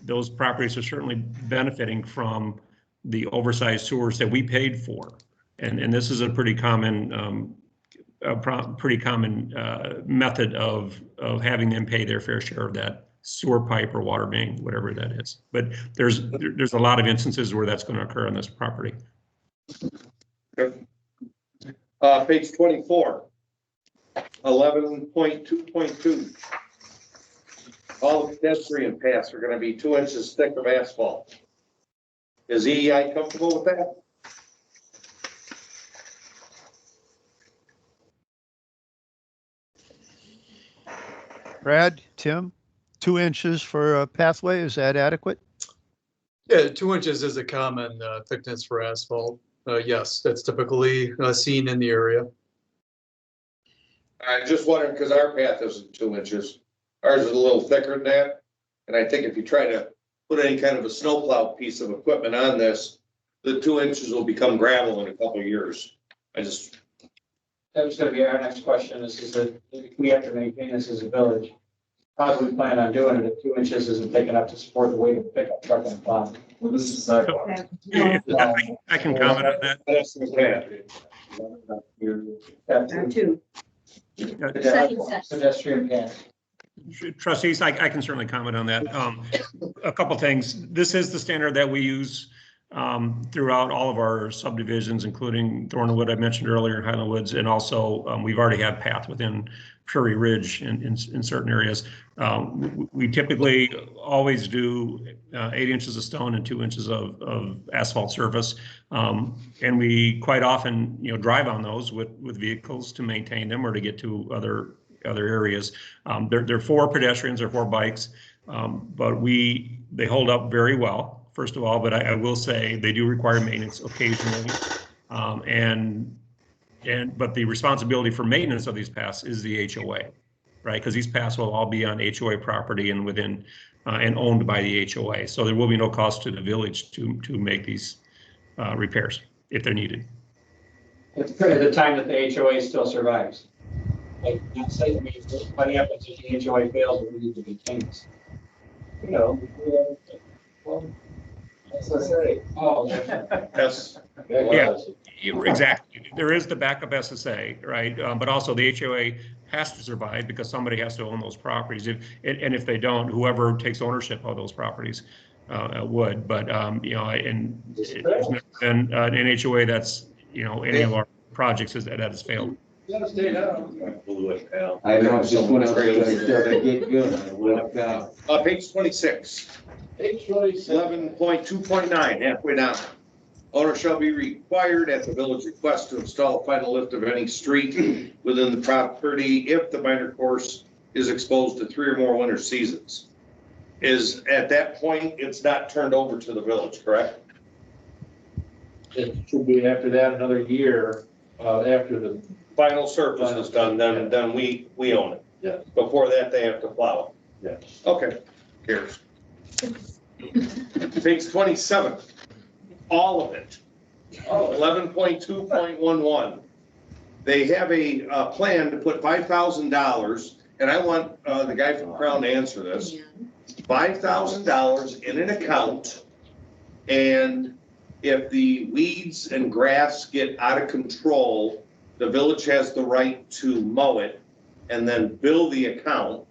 those properties are certainly benefiting from the oversized sewers that we paid for. And this is a pretty common method of having them pay their fair share of that sewer pipe or water main, whatever that is. But there's a lot of instances where that's going to occur on this property. Okay. Page 24, 11.2.2. All the pedestrian paths are going to be 2 inches thick of asphalt. Is EEI comfortable with that? Brad, Tim, 2 inches for a pathway, is that adequate? Yeah, 2 inches is a common thickness for asphalt. Yes, that's typically seen in the area. I just wondered because our path isn't 2 inches. Ours is a little thicker than that. And I think if you try to put any kind of a snowplow piece of equipment on this, the 2 inches will become gravel in a couple of years. That was going to be our next question. Is that if we have to maintain this as a village, how do we plan on doing it if 2 inches isn't big enough to support the weight of the pickup truck and plow? Well, this is sidewalk. I can comment on that. That's the path. That too. Pedestrian path. Trustees, I can certainly comment on that. A couple things. This is the standard that we use throughout all of our subdivisions, including Thornwood, I mentioned earlier, Highland Woods, and also we've already had path within Prairie Ridge in certain areas. We typically always do 8 inches of stone and 2 inches of asphalt surface. And we quite often, drive on those with vehicles to maintain them or to get to other areas. They're for pedestrians or for bikes, but they hold up very well, first of all, but I will say they do require maintenance occasionally. But the responsibility for maintenance of these paths is the HOA, right? Because these paths will all be on HOA property and within and owned by the HOA. So there will be no cost to the village to make these repairs if they're needed. At the time that the HOA still survives. Like, not say, what happens if the HOA fails, we need to maintain this? That's what I say. Oh, Yes. Yeah, exactly. There is the backup SSA, right? But also the HOA has to survive because somebody has to own those properties. And if they don't, whoever takes ownership of those properties would. But and there's never been an HOA that's any of our projects that has failed. You gotta stay down. I know, it's just when I was to get good, I went up. Page 26. Page 11.2.9, halfway down. Owner shall be required at the village request to install a final lift of any street within the property if the minor course is exposed to 3 or more winter seasons. Is at that point, it's not turned over to the village, correct? It should be after that another year, after the Final surface is done, then we own it. Yeah. Before that, they have to plow yeah. it. Okay, here's. Page 27, all of it. 11.2.11. They have a plan to put $5,000, and I want the guy from Crown to answer this. $5,000 in an account, and if the weeds and grass get out of control, the village has the right to mow it and then bill the account.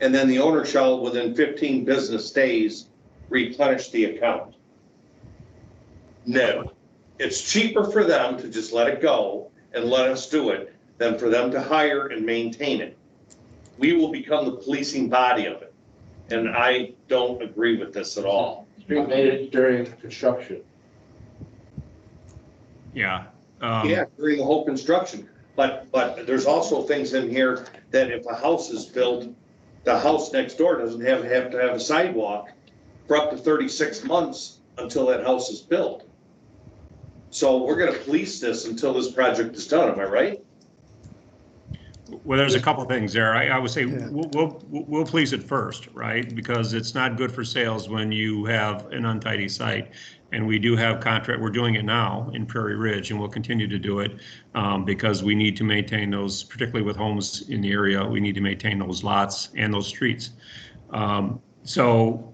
And then the owner shall, within 15 business days, replenish the account. No, it's cheaper for them to just let it go and let us do it than for them to hire and maintain it. We will become the policing body of it. And I don't agree with this at all. We made it during construction. Yeah. Yeah, during the whole construction, but there's also things in here that if a house is built, the house next door doesn't have to have a sidewalk for up to 36 months until that house is built. So we're gonna police this until this project is done, am I right? Well, there's a couple of things there. I would say we'll police it first, right? Because it's not good for sales when you have an untidy site. And we do have contract, we're doing it now in Prairie Ridge, and we'll continue to do it because we need to maintain those, particularly with homes in the area, we need to maintain those lots and those streets. So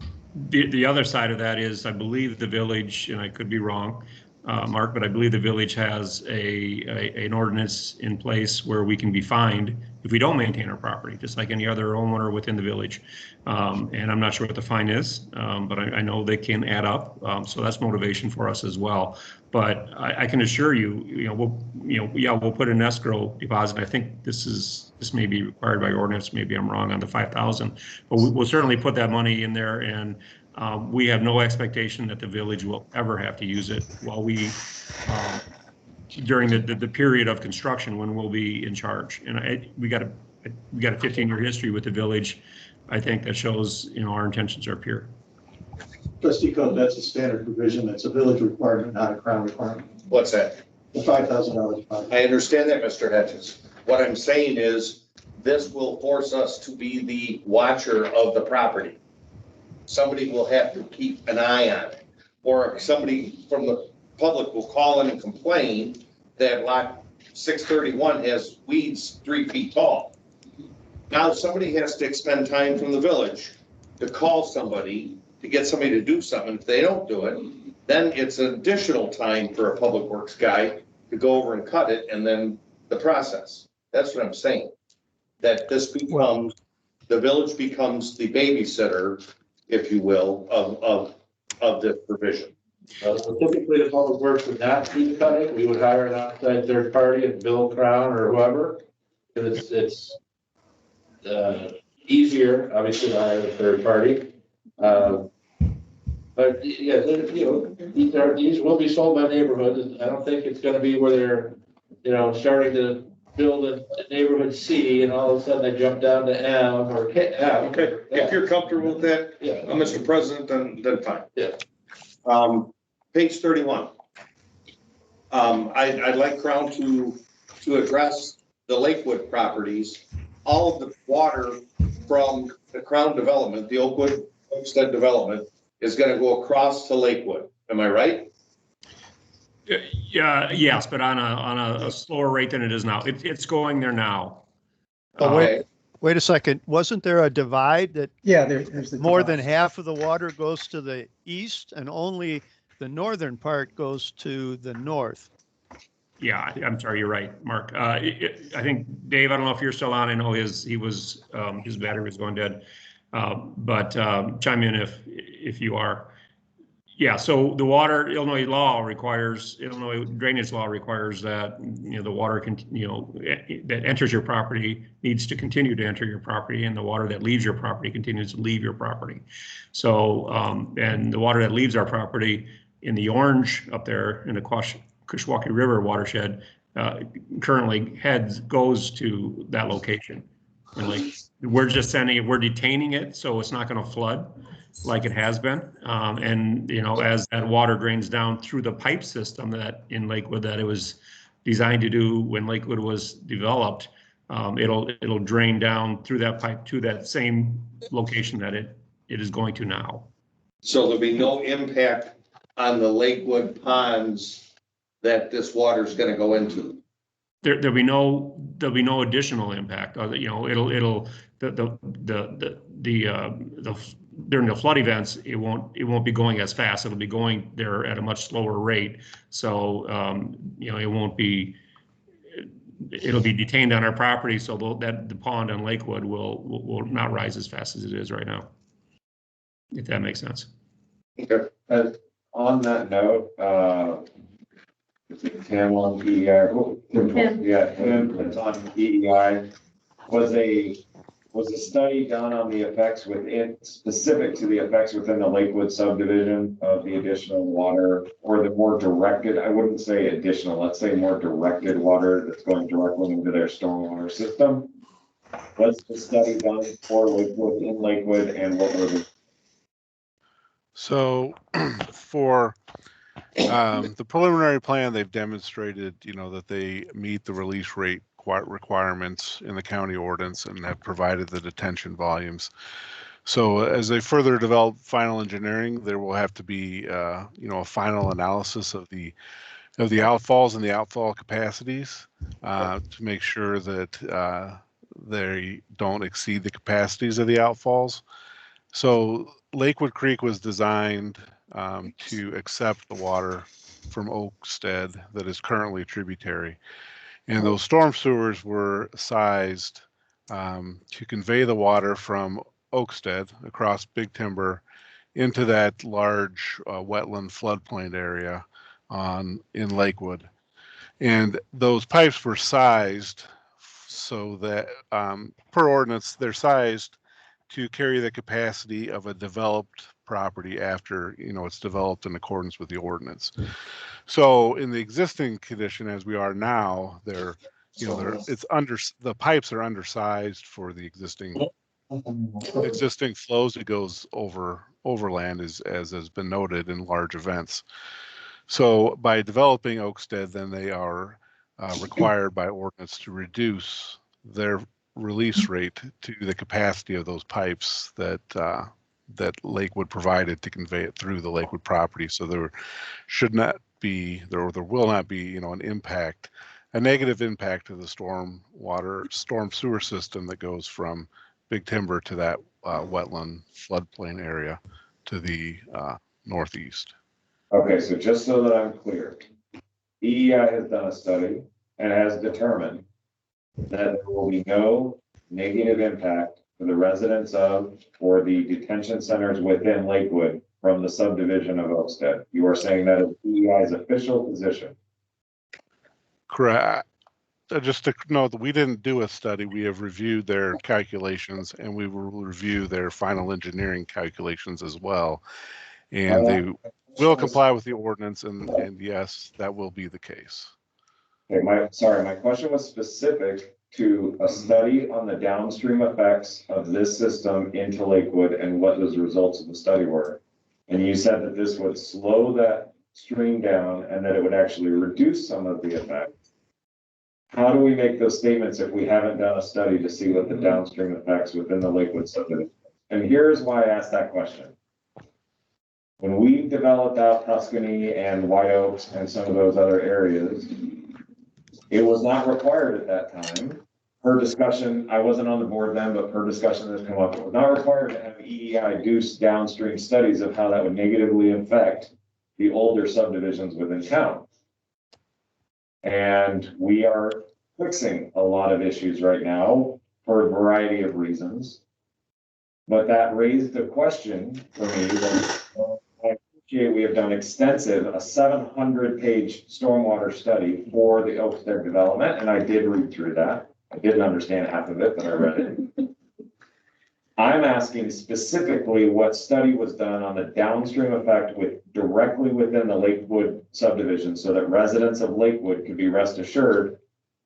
the other side of that is, I believe the village, and I could be wrong, Mark, but I believe the village has an ordinance in place where we can be fined if we don't maintain our property, just like any other homeowner within the village. And I'm not sure what the fine is, but I know they can add up. So that's motivation for us as well. But I can assure you, we'll put an escrow deposit. I think this may be required by ordinance. Maybe I'm wrong on the 5,000, but we'll certainly put that money in there. And we have no expectation that the village will ever have to use it while during the period of construction when we'll be in charge. And we got a 15-year history with the village, I think, that shows, our intentions are pure. Trustee Coe, that's a standard provision. That's a village requirement, not a crown requirement. What's that? The $5,000 deposit. I understand that, Mr. Hedges. What I'm saying is this will force us to be the watcher of the property. Somebody will have to keep an eye on it, or somebody from the public will call in and complain that lot 631 has weeds 3 feet tall. Now somebody has to expend time from the village to call somebody to get somebody to do something. If they don't do it, then it's additional time for a public works guy to go over and cut it, and then the process. That's what I'm saying. That this becomes, the village becomes the babysitter, if you will, of this provision. Typically, the public works would not do the cutting. We would hire an outside third party and Bill Crown or whoever. Because it's easier, obviously, to hire a third party. But yeah, these will be sold by neighborhoods. I don't think it's going to be where they're, starting to build a neighborhood C and all of a sudden they jump down to M or K. Okay, if you're comfortable with that, Yeah. Mr. President, then fine. Yeah. Page 31. I'd like Crown to address the Lakewood properties. All of the water from the Crown development, the Oakwood Homestead development, is going to go across to Lakewood. Am I right? Yeah, yes, but on a slower rate than it is now. It's going there now. But Okay. wait a second. Wasn't there a divide that Yeah, there's the. more than half of the water goes to the east and only the northern part goes to the north? Yeah, I'm sorry, you're right, Mark. I think, Dave, I don't know if you're still on. I know his battery was going dead. But chime in if you are. Yeah, so the Illinois drainage law requires that, the water that enters your property needs to continue to enter your property, and the water that leaves your property continues to leave your property. So, and the water that leaves our property in the orange up there in the Kishwaukee River watershed currently goes to that location. And we're detaining it, so it's not going to flood like it has been. And as that water drains down through the pipe system that in Lakewood that it was designed to do when Lakewood was developed, it'll drain down through that pipe to that same location that it is going to now. So there'll be no impact on the Lakewood ponds that this water is going to go into. There'll be no additional impact. During the flood events, it won't be going as fast. It'll be going there at a much slower rate. So it'll be detained on our property, so that the pond on Lakewood will not rise as fast as it is right now. If that makes sense. Okay. On that note, Tim on PEI, Tim, that's on PEI, was a study done on the effects specific to the effects within the Lakewood subdivision of the additional water, or the more directed, I wouldn't say additional, let's say more directed water that's going directly into their stormwater system. Was the study done for Lakewood, in Lakewood, and what were the? So for the preliminary plan, they've demonstrated, that they meet the release rate requirements in the county ordinance and have provided the detention volumes. So as they further develop final engineering, there will have to be, a final analysis of the outfalls and the outfall capacities to make sure that they don't exceed the capacities of the outfalls. So Lakewood Creek was designed to accept the water from Oakstead that is currently tributary. And those storm sewers were sized to convey the water from Oakstead across Big Timber into that large wetland floodplain area in Lakewood. And those pipes were sized so that, per ordinance, they're sized to carry the capacity of a developed property after, it's developed in accordance with the ordinance. So in the existing condition as we are now, the pipes are undersized for the existing flows. It goes overland as has been noted in large events. So by developing Oakstead, then they are required by ordinance to reduce their release rate to the capacity of those pipes that Lakewood provided to convey it through the Lakewood property. So there should not be, there will not be, an impact, a negative impact to the storm sewer system that goes from Big Timber to that wetland floodplain area to the northeast. Okay, so just so that I'm clear, EEI has done a study and has determined that there will be no negative impact for the residents of or the detention centers within Lakewood from the subdivision of Oakstead. You are saying that is EEI's official position? Correct. Just to note that we didn't do a study. We have reviewed their calculations and we will review their final engineering calculations as well. And they will comply with the ordinance, and yes, that will be the case. Okay, my question was specific to a study on the downstream effects of this system into Lakewood and what those results of the study were. And you said that this would slow that stream down and that it would actually reduce some of the effects. How do we make those statements if we haven't done a study to see what the downstream effects within the Lakewood subdivision? And here's why I asked that question. When we developed out Tuscany and White Oaks and some of those other areas, it was not required at that time. Per discussion, I wasn't on the board then, but per discussion that's come up, it was not required to have EEI do downstream studies of how that would negatively affect the older subdivisions within town. And we are fixing a lot of issues right now for a variety of reasons. But that raised the question for me that I appreciate we have done extensive, a 700-page stormwater study for the Oakstead development, and I did read through that. I didn't understand half of it, but I read it. I'm asking specifically what study was done on the downstream effect directly within the Lakewood subdivision so that residents of Lakewood could be rest assured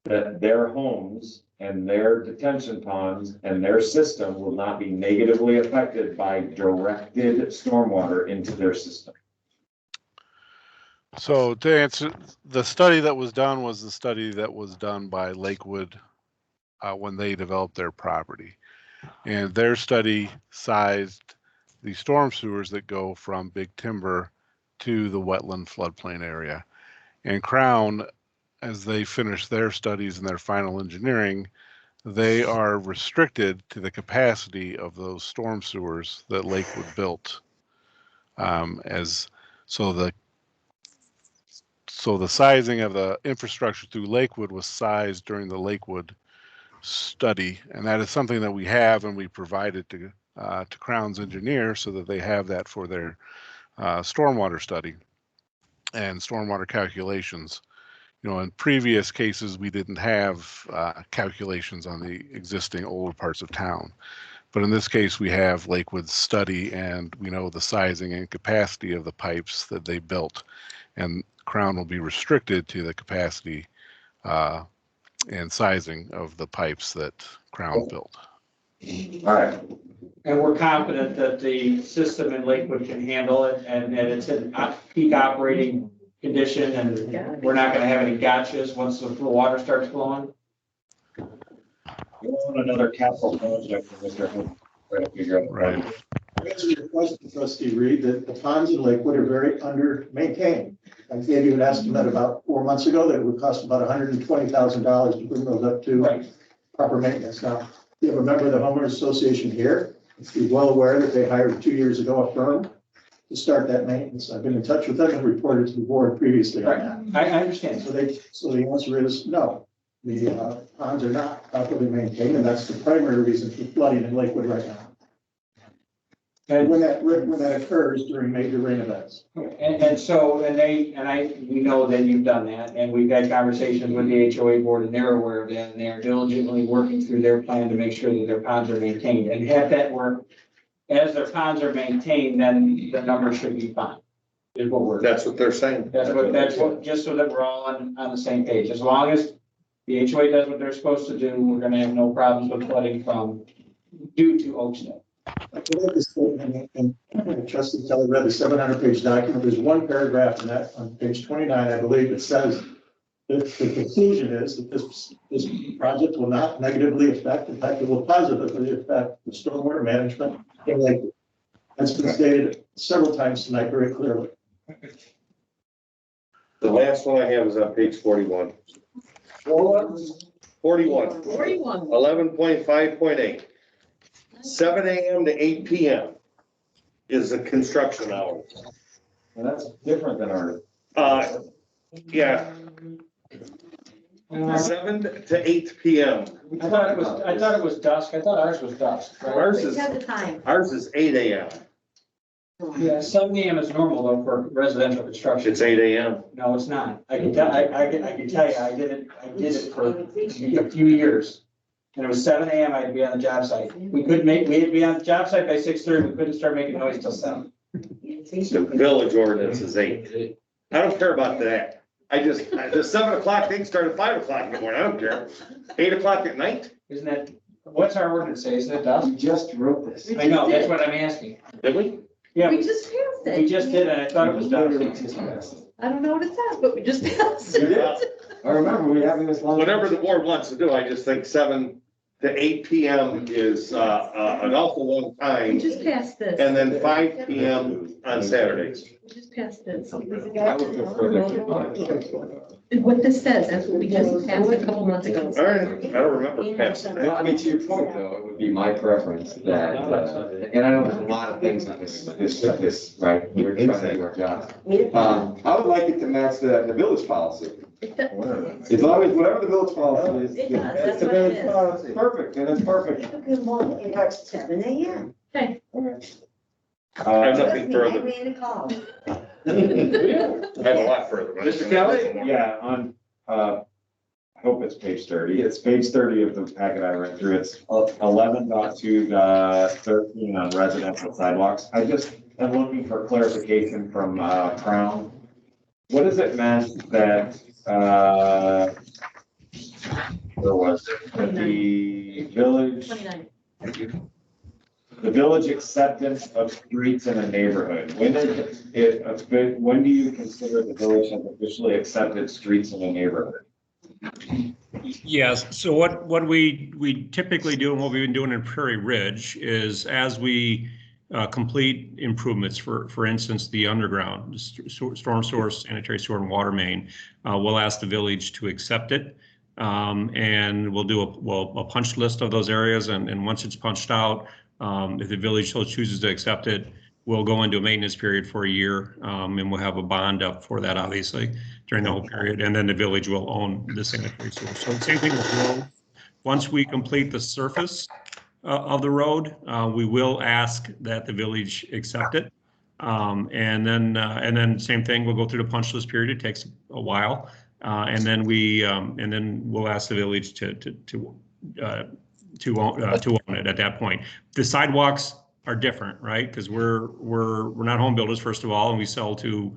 that their homes and their detention ponds and their system will not be negatively affected by directed stormwater into their system. So to answer, the study that was done was the study that was done by Lakewood when they developed their property. And their study sized the storm sewers that go from Big Timber to the wetland floodplain area. And Crown, as they finish their studies and their final engineering, they are restricted to the capacity of those storm sewers that Lakewood built. So the sizing of the infrastructure through Lakewood was sized during the Lakewood study, and that is something that we have and we provided to Crown's engineer so that they have that for their stormwater study and stormwater calculations. In previous cases, we didn't have calculations on the existing older parts of town. But in this case, we have Lakewood's study and we know the sizing and capacity of the pipes that they built. And Crown will be restricted to the capacity and sizing of the pipes that Crown built. All right. And we're confident that the system in Lakewood can handle it and that it's in peak operating condition and we're not going to have any gotchas once the water starts flowing. You want another capital project for Mr. Hood, trying to figure out. Right. To answer your question, Trustee Reed, that the ponds in Lakewood are very under maintained. I gave you an estimate about 4 months ago that it would cost about $120,000 to bring those up to proper maintenance. Now, you have a member of the homeowners association here. You're well aware that they hired 2 years ago a firm to start that maintenance. I've been in touch with them and reported to the board previously on that. I understand. So the answer is no. The ponds are not properly maintained, and that's the primary reason for flooding in Lakewood right now. And when that occurs during major rain events. We know that you've done that, and we've had conversations with the HOA board, and they're aware of that, and they are diligently working through their plan to make sure that their ponds are maintained, and have that work. As their ponds are maintained, then the numbers should be fine. Is what we're. That's what they're saying. That's what, just so that we're all on the same page. As long as the HOA does what they're supposed to do, we're gonna have no problems with flooding due to Oaksnip. I like this statement, and Trustee Kelly read the 700-page document. There's one paragraph in that on page 29, I believe, it says that the conclusion is that this project will not negatively affect, in fact, it will positively affect the stormwater management in Lakewood. That's been stated several times tonight very clearly. The last one I have is on page 41. 41. 11.5.8. 7 a.m. to 8 p.m. is the construction hour. And that's different than our. Yeah. 7 to 8 p.m. I thought it was dusk. I thought ours was dusk. Right? Ours is 8 a.m. Yeah, 7 a.m. is normal though for residential construction. It's 8 a.m. No, it's not. I can tell you, I did it for a few years. And it was 7 a.m. I had to be on the job site. We had to be on the job site by 6:30. We couldn't start making noise till 7. The village ordinance is 8. I don't care about that. The 7 o'clock thing started at 5 o'clock in the morning. I don't care. 8 o'clock at night? Isn't that, what's our ordinance say? Isn't it dusk? We just wrote this. I know, that's what I'm asking. Did we? Yeah, We just passed it. we just did, and I thought it was dusk. I don't know what it says, but we just passed it. I remember we having this long. Whatever the board wants to do, I just think 7 to 8 p.m. is an awful long We time. just passed this. And then 5 p.m. on Saturdays. We just passed this. I would prefer that. What this says, that's what we just passed a couple months ago. All right, I don't remember passing Well, I that. mean, to your point, though, it would be my preference that, and I know there's a lot of things in this, right, we're trying to do our job. I would like it to match the village policy. As long as whatever the village policy is. It does, it's that's the what it village is. policy. Perfect, and it's perfect. It starts 7 a.m. Okay. I have nothing I further. made a call. I have a lot further. but- Mr. Kelly? Yeah, on, I hope it's page 30. It's page 30 of the packet I read through. It's 11.2.13 on residential sidewalks. I just am looking for clarification from Crown. What does it mean that, where was it? That the village, 29. the village acceptance of streets in a neighborhood? When do you consider the village has officially accepted streets in a neighborhood? Yes, so what we typically do and what we've been doing in Prairie Ridge is as we complete improvements, for instance, the underground storm source, sanitary sewer and water main, we'll ask the village to accept it. And we'll do a punch list of those areas, and once it's punched out, if the village so chooses to accept it, we'll go into a maintenance period for a year, and we'll have a bond up for that, obviously, during the whole period, and then the village will own the sanitary sewer. So same thing with roads. Once we complete the surface of the road, we will ask that the village accept it. And then same thing, we'll go through the punch list period. It takes a while. And then we'll ask the village to own it at that point. The sidewalks are different, right? Because we're not home builders, first of all, and we sell to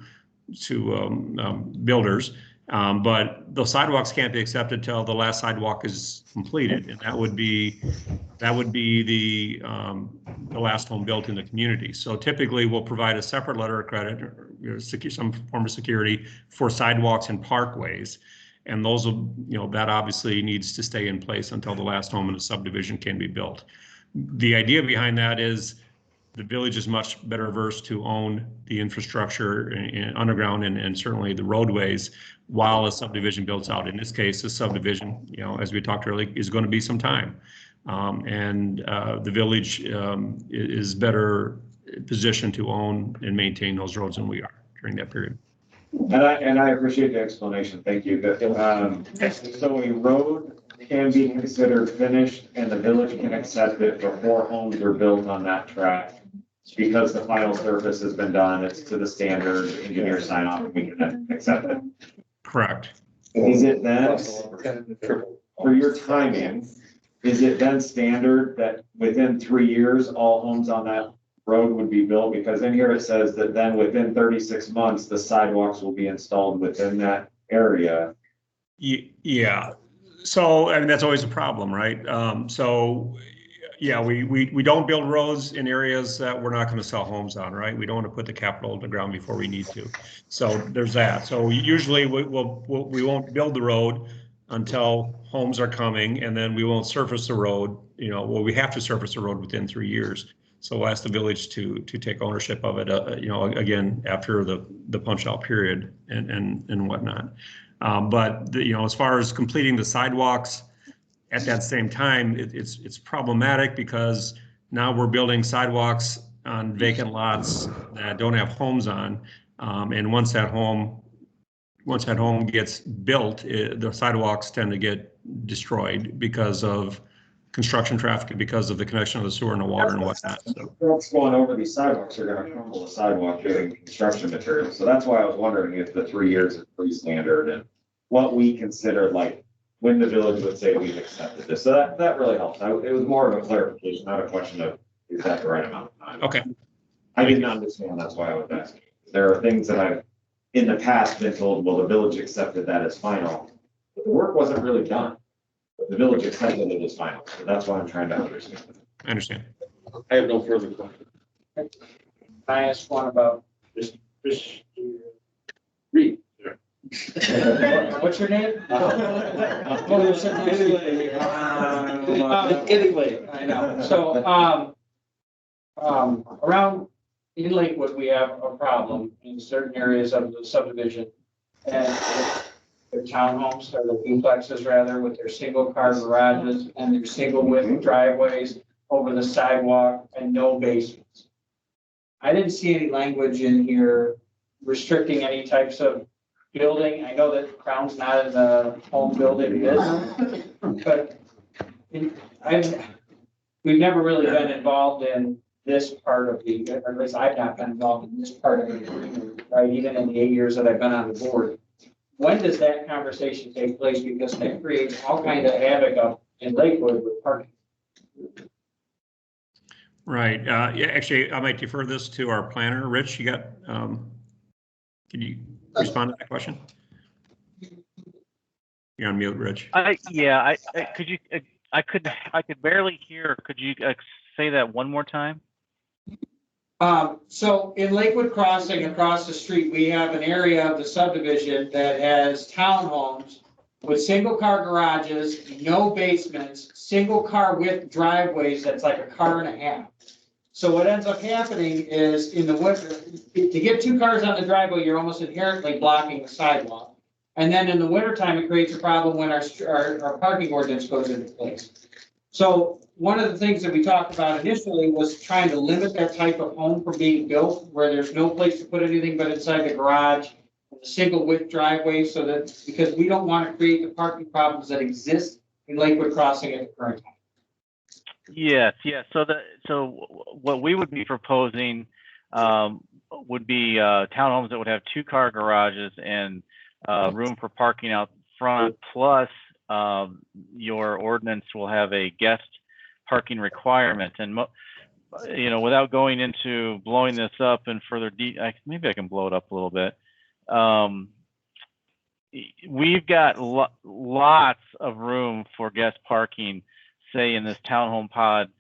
builders. But the sidewalks can't be accepted till the last sidewalk is completed, and that would be the last home built in the community. So typically, we'll provide a separate letter of credit or some form of security for sidewalks and parkways, and those will, that obviously needs to stay in place until the last home in a subdivision can be built. The idea behind that is the village is much better versed to own the infrastructure in underground and certainly the roadways while a subdivision builds out. In this case, the subdivision, as we talked earlier, is going to be some time. And the village is better positioned to own and maintain those roads than we are during that period. And I appreciate the explanation. Thank you. But, so a road can be considered finished and the village can accept it before homes are built on that track. Because the final surface has been done, it's to the standard, engineer sign off, and we can accept it. Correct. Is it then, for your timing, is it then standard that within 3 years, all homes on that road would be built? Because in here it says that then within 36 months, the sidewalks will be installed within that area. Yeah. So, I mean, that's always a problem, right? So, yeah, we don't build roads in areas that we're not going to sell homes on, right? We don't want to put the capital in the ground before we need to. So there's that. So usually we won't build the road until homes are coming, and then we won't surface the road. Well, we have to surface the road within 3 years. So we'll ask the village to take ownership of it, again, after the punch out period and whatnot. But as far as completing the sidewalks at that same time, it's problematic because now we're building sidewalks on vacant lots that don't have homes on. And once that home gets built, the sidewalks tend to get destroyed because of construction traffic, because of the connection of the sewer and the water and whatnot. So Trucks going over these sidewalks are gonna crumble the sidewalk getting construction materials. So that's why I was wondering if the 3 years is pretty standard and what we consider like when the village would say we've accepted this. So that really helps. It was more of a clarification, not a question of is that the right amount of time. okay. I didn't understand. That's why I was asking. There are things that I've in the past been told, well, the village accepted that as final. But the work wasn't really done. But the village accepted it as final. So that's why I'm trying to understand. I understand. I have no further questions. I asked one about Read. what's your name? Anyway. I know. So, around in Lakewood, we have a problem in certain areas of the subdivision. And their townhomes or the duplexes rather, with their single car garages and their single width driveways over the sidewalk and no basements. I didn't see any language in here restricting any types of building. I know that Crown's not in the home building business, but we've never really been involved in this part of the, or at least I've not been involved in this part of it, right? Even in the 8 years that I've been on the board. When does that conversation take place? Because that creates all kinds of havoc up in Lakewood with parking. Right. Yeah, actually, I might defer this to our planner. Rich, you got, can you respond to that question? You're on mute, Rich. I could barely hear. Could you say that one more time? So in Lakewood Crossing across the street, we have an area of the subdivision that has townhomes with single car garages, no basements, single car width driveways. That's like a car and a half. So what ends up happening is in the winter, to get 2 cars on the driveway, you're almost inherently blocking the sidewalk. And then in the wintertime, it creates a problem when our parking ordinance goes into place. So one of the things that we talked about initially was trying to limit that type of home from being built where there's no place to put anything but inside the garage, and the single width driveway, so that, because we don't want to create the parking problems that exist in Lakewood Crossing at the current time. Yes. So what we would be proposing would be townhomes that would have 2-car garages and room for parking out front, plus your ordinance will have a guest parking requirement. And without going into blowing this up in further maybe I can blow it up a little bit. We've got lots of room for guest parking, say in this townhome pod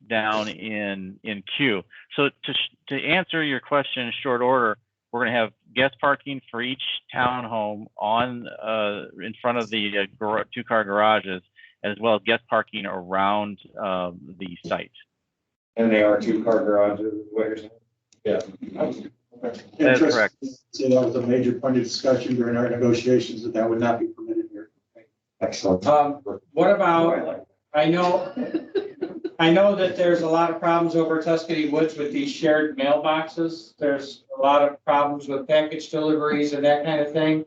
down in Q. So to answer your question in short order, we're going to have guest parking for each townhome on in front of the 2-car garages, as well as guest parking around the site. And they are 2-car garages, is what you're saying? Yeah. That's correct. So that was a major point of discussion during our negotiations, that would not be permitted here. Excellent. What about, I know I know that there's a lot of problems over Tuscany Woods with these shared mailboxes. There's a lot of problems with package deliveries and that kind of thing.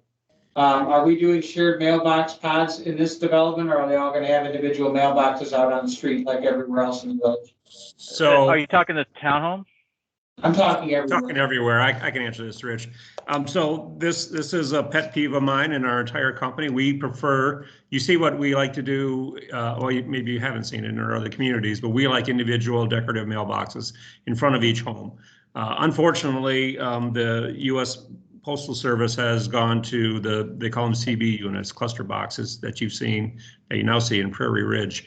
Are we doing shared mailbox pods in this development, or are they all gonna have individual mailboxes out on the street like everywhere else in the village? So Are you talking the townhome? I'm talking everywhere. talking everywhere. I can answer this, Rich. So this is a pet peeve of mine in our entire company. We prefer, you see what we like to do, well, maybe you haven't seen it in our other communities, but we like individual decorative mailboxes in front of each home. Unfortunately, the U.S. Postal Service has gone to they call them CB units, cluster boxes that you now see in Prairie Ridge.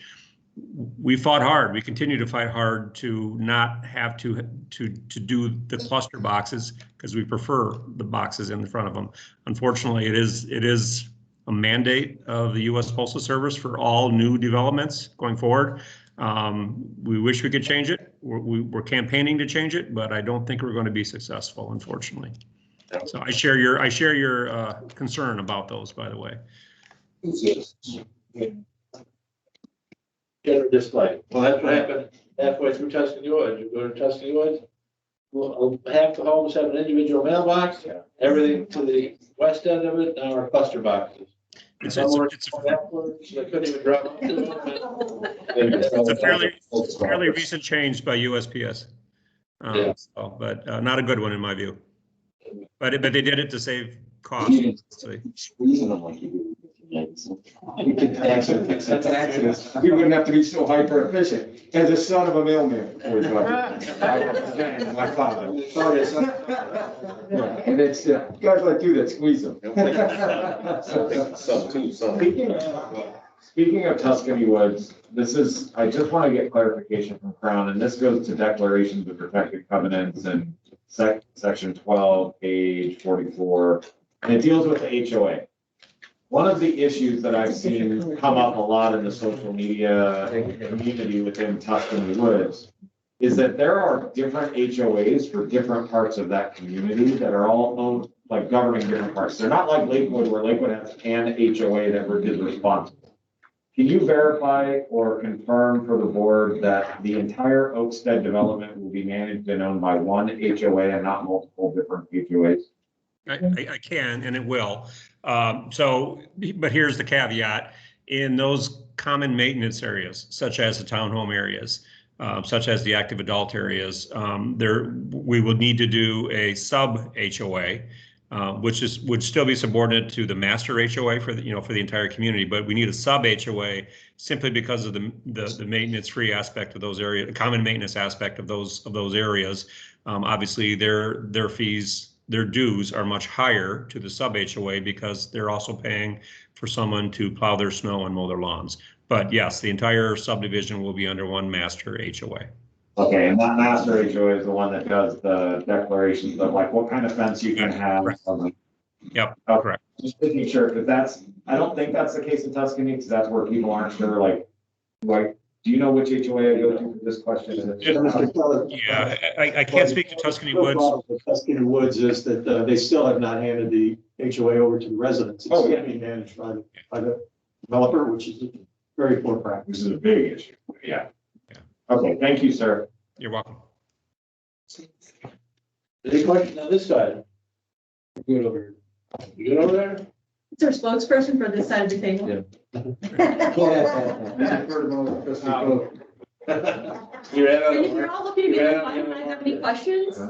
We fought hard. We continue to fight hard to not have to do the cluster boxes because we prefer the boxes in the front of them. Unfortunately, it is a mandate of the U.S. Postal Service for all new developments going forward. We wish we could change it. We're campaigning to change it, but I don't think we're going to be successful, unfortunately. So I share your concern about those, by the way. General display. Well, that's what happened halfway through Tuscany Woods. You go to Tuscany Woods, well, half the homes have an individual mailbox. Everything to the west end of it now are cluster boxes. It's They couldn't even drive up to a fairly recent change by USPS. Yeah. So, but not a good one in my view. But they did it to save costs. Squeezing them like you do. We could actually fix that accident. We wouldn't have to be so hyper efficient. As a son of a mailman, my father. And it's guys like you that squeeze them. Speaking of Tuscany Woods, I just want to get clarification from Crown, and this goes to declarations of protected covenants and section 12, page 44, and it deals with the HOA. One of the issues that I've seen come up a lot in the social media community within Tuscany Woods is that there are different HOAs for different parts of that community that are all owned, like governing different parts. They're not like Lakewood, where Lakewood has an HOA that is responsible. Can you verify or confirm for the board that the entire Oakstead development will be managed and owned by one HOA and not multiple different HOAs? I can, and it will. But here's the caveat. In those common maintenance areas, such as the townhome areas, such as the active adult areas, we will need to do a sub HOA, which would still be subordinate to the master HOA for the entire community. But we need a sub HOA simply because of the maintenance free aspect of those areas, the common maintenance aspect of those areas. Obviously, their fees. Their dues are much higher to the sub HOA because they're also paying for someone to plow their snow and mow their lawns. But yes, the entire subdivision will be under one master HOA. Okay, and that master HOA is the one that does the declarations of like what kind of fence you can have. Yep, correct. Just making sure, because I don't think that's the case in Tuscany, because that's where people aren't sure, like, do you know which HOA I go to for this question? Yeah, I can't speak to Tuscany Woods. Tuscany Woods is that they still have not handed the HOA over to the residents. It's being managed by the developer, which is a very poor practice. This is a big issue. Yeah. Okay, thank you, sir. You're welcome. Any questions on this side? Good over here. You good over there? Is there a spokesperson for this side of the table? Yeah. And if you're all looking at me like, why don't I have any questions?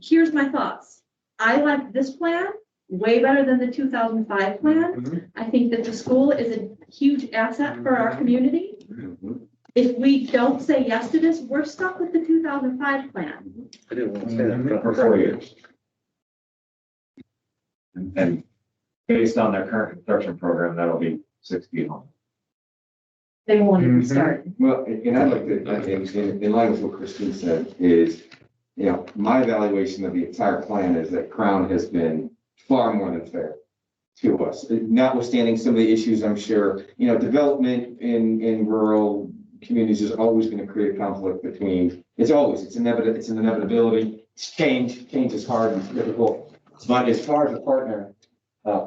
Here's my thoughts. I like this plan way better than the 2005 plan. I think that the school is a huge asset for our community. If we don't say yes to this, we're stuck with the 2005 plan. I didn't want to say that. For 4 years. And based on their current construction program, that'll be 60 homes. They won't even start. Well, and I'd like to, in line with what Christine said, is, my evaluation of the entire plan is that Crown has been far more than fair to us, notwithstanding some of the issues, I'm sure, development in rural communities is always going to create conflict between, it's an inevitability. It's change is hard and difficult. But as far as a partner,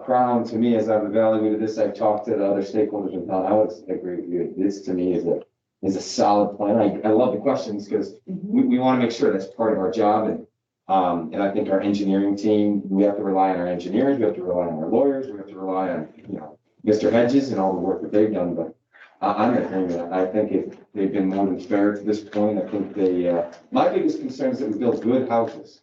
Crown, to me, as I've evaluated this, I've talked to the other stakeholders in town, I would agree with you. This, to me, is a is a solid plan. I love the questions because we want to make sure that's part of our job. And I think our engineering team, we have to rely on our engineers, we have to rely on our lawyers, we have to rely on, Mr. Hedges and all the work that they've done. But I'm in agreement. I think they've been more than fair to this point. I think my biggest concern is that we build good houses.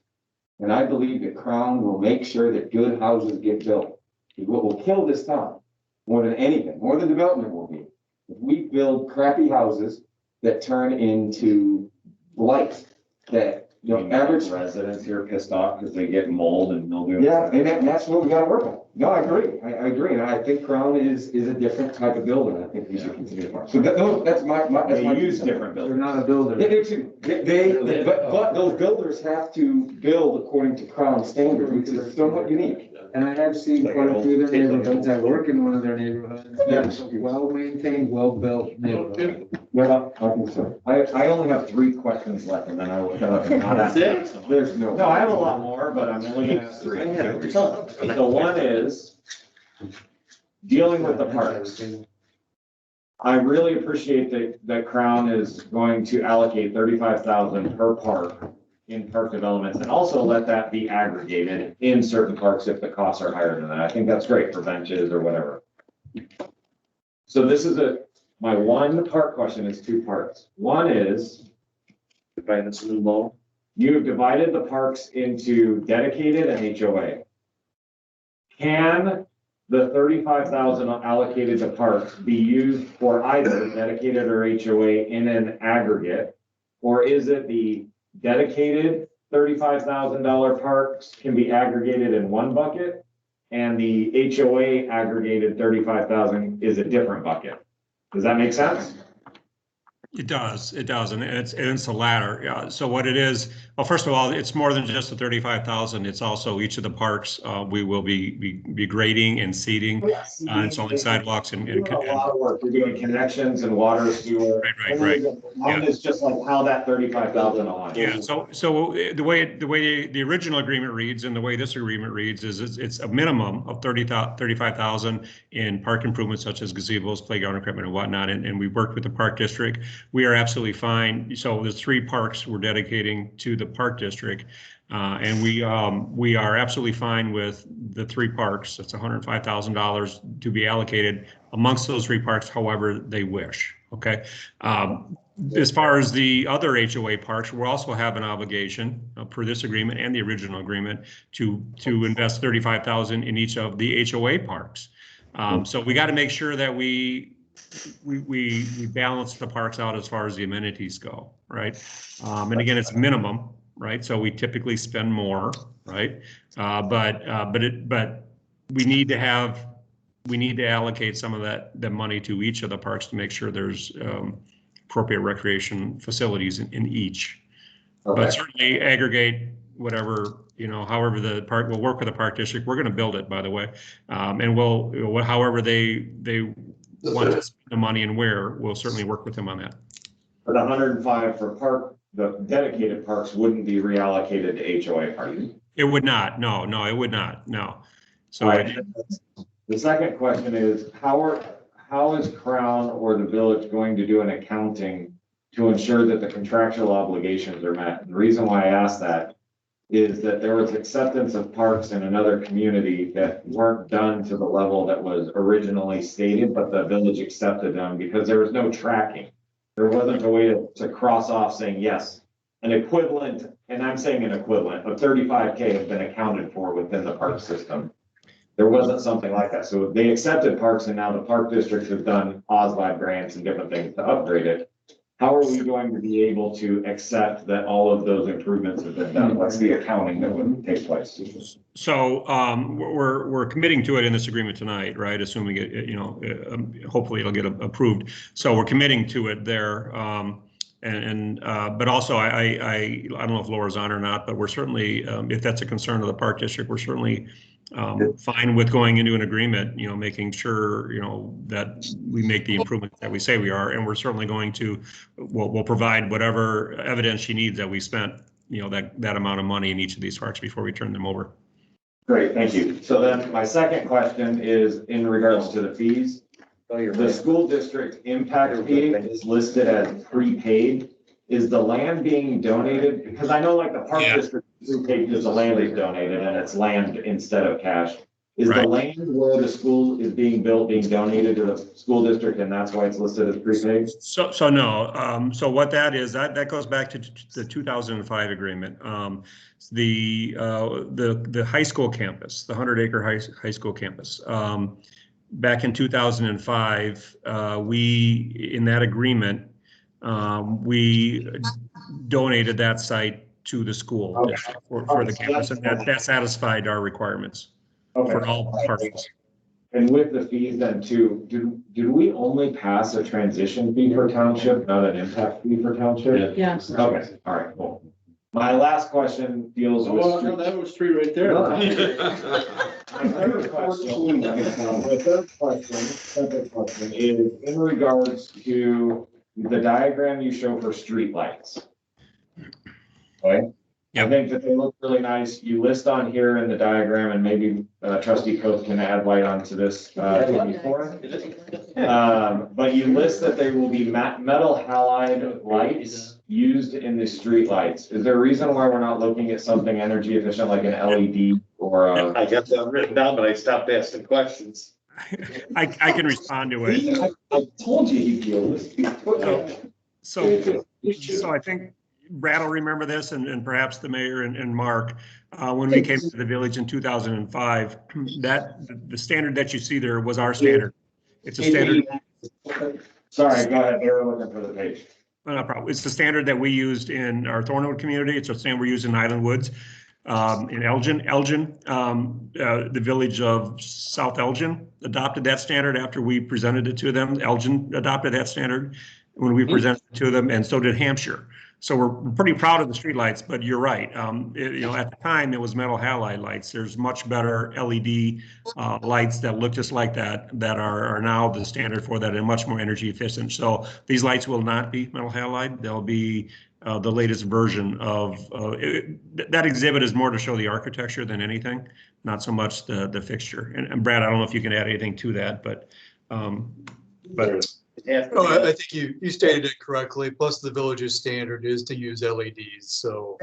And I believe that Crown will make sure that good houses get built. What will kill this town more than anything, more than development will be, if we build crappy houses that turn into life, that, average residents here are pissed off because they get mold and mildew. Yeah, and that's what we gotta work on. No, I agree. I agree. And I think Crown is a different type of builder. I think we should continue to. So that's my. They use different builders. They're not a builder. They do too. But those builders have to build according to Crown standards, which is somewhat unique. And I have seen quite a few of their neighborhoods. I work in one of their neighborhoods. It's a well-maintained, well-built neighborhood. Yeah, I think so. I only have 3 questions left and then I will shut up. That's it? There's no. No, I have a lot more, but I'm only gonna ask 3. So one is dealing with the parks. I really appreciate that Crown is going to allocate 35,000 per park in park developments and also let that be aggregated in certain parks if the costs are higher than that. I think that's great for benches or whatever. So this is my one part question is 2 parts. One is, you have divided the parks into dedicated and HOA. Can the 35,000 allocated to parks be used for either dedicated or HOA in an aggregate? Or is it the dedicated $35,000 parks can be aggregated in one bucket and the HOA aggregated 35,000 is a different bucket? Does that make sense? It does, and it's the latter. Yeah. So what it is, well, first of all, it's more than just the 35,000. It's also each of the parks. We will be grading and seeding, installing sidewalks and a lot of work. You're doing connections and water, sewer. Right. One is just like how that 35,000 aligns. Yeah. So the way the original agreement reads and the way this agreement reads is it's a minimum of 35,000 in park improvements such as gazebos, playground equipment, and whatnot. And we worked with the park district. We are absolutely fine. So the 3 parks we're dedicating to the park district, and we are absolutely fine with the 3 parks. That's $105,000 to be allocated amongst those 3 parks, however they wish. Okay. As far as the other HOA parks, we also have an obligation per this agreement and the original agreement to invest $35,000 in each of the HOA parks. So we got to make sure that we balance the parks out as far as the amenities go, right? And again, it's minimum, right? So we typically spend more, right? But we need to allocate some of the money to each of the parks to make sure there's appropriate recreation facilities in each. Okay. But certainly aggregate whatever, however the park will work with the park district. We're going to build it, by the way, and we'll however they want to spend the money and where, we'll certainly work with them on that. But 105 for the dedicated parks wouldn't be reallocated to HOA parks. It would not. No, it would not. No. So the second question is how is Crown or the village going to do an accounting to ensure that the contractual obligations are met? The reason why I asked that is that there was acceptance of parks in another community that weren't done to the level that was originally stated, but the village accepted them because there was no tracking. There wasn't a way to cross off saying, yes, an equivalent, and I'm saying an equivalent of 35K has been accounted for within the park system. There wasn't something like that. So they accepted parks and now the park district has done OSVIB grants and different things to upgrade it. How are we going to be able to accept that all of those improvements have been done? What's the accounting that would take place? So we're committing to it in this agreement tonight, right? Assuming it, hopefully it'll get approved. So we're committing to it there. But also I don't know if Laura's on or not, but we're certainly, if that's a concern of the park district, we're certainly fine with going into an agreement, making sure, that we make the improvements that we say we are. And we're certainly going to, we'll provide whatever evidence she needs that we spent, that amount of money in each of these parks before we turn them over. Great, thank you. So then my second question is in regards to the fees. the school district impact fee is listed as prepaid. Is the land being donated? Because I know like the park Yeah. district is prepaid because the land is donated and it's land instead of cash. Is the Right. land where the school is being built being donated to the school district and that's why it's listed as prepaid? So no, so what that is, that goes back to the 2005 agreement. The high school campus, the 100-acre high school campus. Back in 2005, we, in that agreement, we donated that site to the school Okay. district for the campus, and that satisfied our requirements for all parcels. And with the fees then too, did we only pass a transition fee for township, not an impact fee for township? Yeah. Okay, all right, cool. My last question deals with. Well, no, that was 3 right there. My third question is in regards to the diagram you show for streetlights. Okay? I think that they look really nice. You list on here in the diagram, and maybe trustee Coe can add light onto this. But you list that they will be metal halide lights used in the streetlights. Is there a reason why we're not looking at something energy efficient like an LED or a? I got that written down, but I stopped asking questions. I can respond to it. I told you you'd deal with it. So I think Brad will remember this, and perhaps the mayor and Mark, when we came to the village in 2005, that the standard that you see there was our standard. It's a standard. Sorry, go ahead. They were looking for the page. No problem. It's the standard that we used in our Thornwood community. It's a standard we use in Island Woods, in Elgin. The village of South Elgin adopted that standard after we presented it to them. Elgin adopted that standard when we presented it to them, and so did Hampshire. So we're pretty proud of the streetlights, but you're right. At the time it was metal halide lights. There's much better LED lights that look just like that are now the standard for that and much more energy efficient. So these lights will not be metal halide. They'll be the latest version of that exhibit is more to show the architecture than anything, not so much the fixture. And Brad, I don't know if you can add anything to that, but. Oh, I think you stated it correctly. Plus the village's standard is to use LEDs. So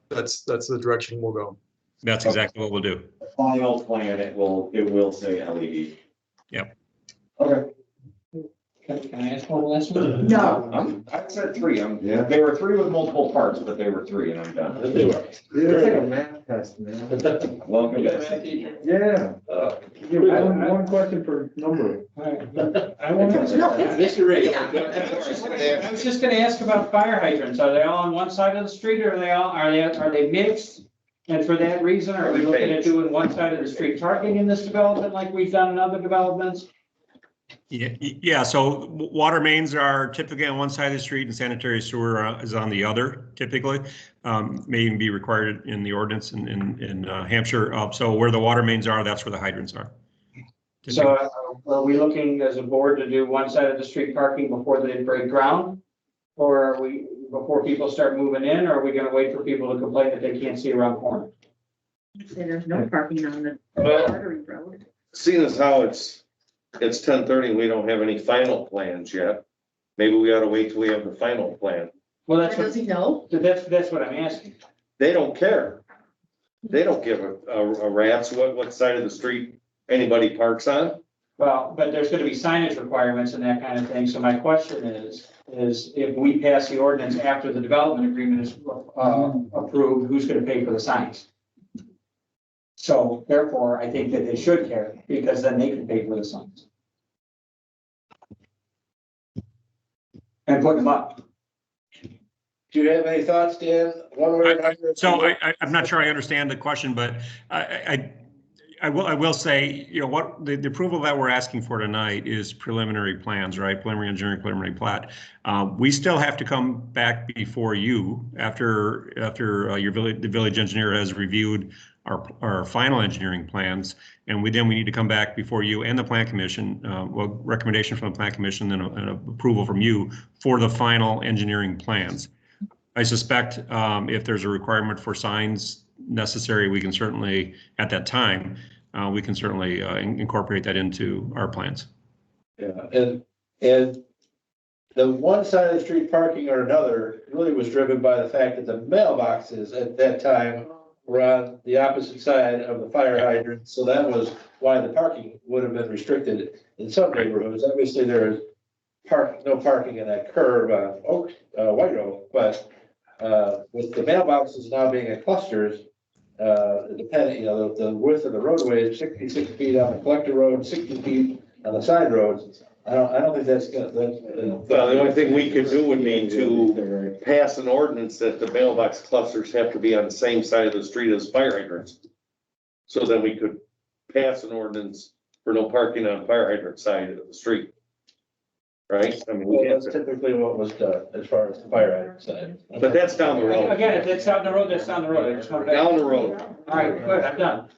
that's the direction we'll go. That's exactly what we'll do. The final plan, it will say LED. Yep. Okay. Can I ask one last one? No. I said 3. They were 3 with multiple parts, but they were 3 and I'm done. They were. It's like a math test, man. Welcome. Yeah. I have one question for numbering. I want to. Mr. Ray. I was just gonna ask about fire hydrants. Are they all on one side of the street, or are they mixed? And for that reason, are we looking at doing one side of the street parking in this development like we've done in other developments? Yeah. So water mains are typically on one side of the street and sanitary sewer is on the other, typically. May even be required in the ordinance in Hampshire. So where the water mains are, that's where the hydrants are. So are we looking as a board to do one side of the street parking before they break ground? Or are we, before people start moving in, or are we gonna wait for people to complain that they can't see around corners? Say there's no parking on the Well, artery road. seeing as how it's 10:30 and we don't have any final plans yet, maybe we ought to wait till we have the final plan. Well, that's Does what, he know? that's what I'm asking. They don't care. They don't give a rat's what side of the street anybody parks on. Well, but there's gonna be signage requirements and that kind of thing, so my question is if we pass the ordinance after the development agreement is approved, who's gonna pay for the signs? So therefore, I think that they should care, because then they can pay for the signs. And put them up. Do you have any thoughts, Dan? One way or another? So I'm not sure I understand the question, but I will say, what the approval that we're asking for tonight is preliminary plans, right? Preliminary engineering, preliminary plat. We still have to come back before you after the village engineer has reviewed our final engineering plans, and we need to come back before you and the plan commission, recommendation from the plan commission and an approval from you for the final engineering plans. I suspect if there's a requirement for signs necessary, we can certainly, at that time, we can certainly incorporate that into our plans. Yeah, and the one side of the street parking or another really was driven by the fact that the mailboxes at that time were on the opposite side of the fire hydrant. So that was why the parking would have been restricted in some neighborhoods. Obviously, there is no parking in that curve on White Oak, but with the mailboxes now being in clusters, depending, the width of the roadway is 66 feet on the collector road, 60 feet on the side roads. I don't think that's gonna, Well, the only thing we could do would be to pass an ordinance that the mailbox clusters have to be on the same side of the street as fire hydrants. So then we could pass an ordinance for no parking on fire hydrant side of the street. Right? I mean, we have that's to, typically what was done as far as the fire hydrant side. but that's down the road. Again, if it's down the road, that's down the road. I just want to- Down the road. All right, good, I'm done.